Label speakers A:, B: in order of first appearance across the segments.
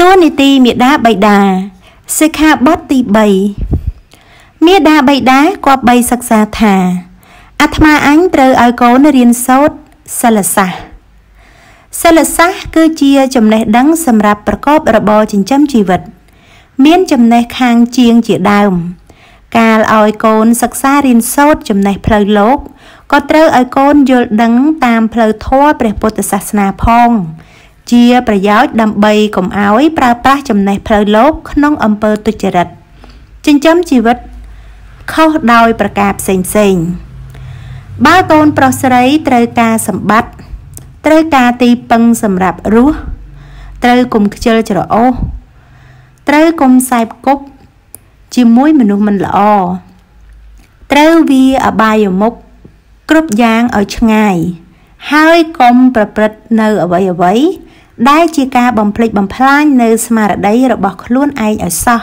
A: តួនាទីមាតាបិតាសិក្ខាបទទី3មាតាបិតាគប្បីសិក្សាថាអាត្មាអញត្រូវឲ្យកូនរៀនសូត្រសិលសាស្ត្រសិលសាស្ត្រគឺជាចំណេះដឹងសម្រាប់ប្រកបរបរចិញ្ចឹមជីវិតមានចំណេះខាងជាងជាដើមកាលឲ្យកូនសិក្សារៀនសូត្រចំណេះផ្លូវលោកក៏ត្រូវឲ្យកូនយល់ដឹងតាមផ្លូវធម៌ព្រះពុទ្ធសាសនាផងជាប្រយោជន៍ដើម្បីកុំឲ្យប្រើប្រាស់ចំណេះផ្លូវលោកក្នុងអំពើទុច្ចរិតចិញ្ចឹមជីវិតខុសដោយប្រការផ្សេងបើកូនប្រុសស្រីត្រូវការសម្បត្តិត្រូវការទីពឹងសម្រាប់រស់ត្រូវកុំខ្ជិលច្រអូសត្រូវកុំសែបគប់ជាមួយមនុស្សមិនល្អត្រូវវាអបាយមុខគ្រប់យ៉ាងឲ្យឆ្ងាយហើយកុំប្រព្រឹត្តនៅអ្វីដែលជាការបំភ្លេចបំផ្លាញនៅស្មារតីរបស់ខ្លួនឯងឲ្យសោះ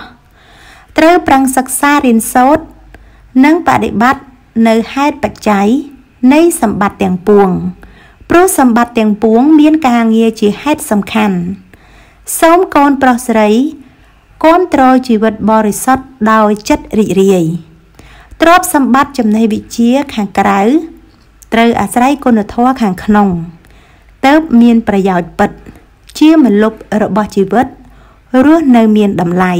A: ត្រូវប្រឹងសិក្សារៀនសូត្រនិងបដិបត្តិនៅហេតុបច្ច័យនៃសម្បត្តិទាំងពួងព្រោះសម្បត្តិទាំងពួងមានការងារជាហេតុសំខាន់សូមកូនប្រុសស្រីគាំទ្រជីវិតបរិសុទ្ធដោយចិត្តរីករាយទ្រព្យសម្បត្តិចំណេះវិជ្ជាខាងក្រៅត្រូវអាស្រ័យគុណធម៌ខាងក្នុងទើបមានប្រយោជន៍ពិតជាម្លប់របស់ជីវិតរស់នៅមានតម្លៃ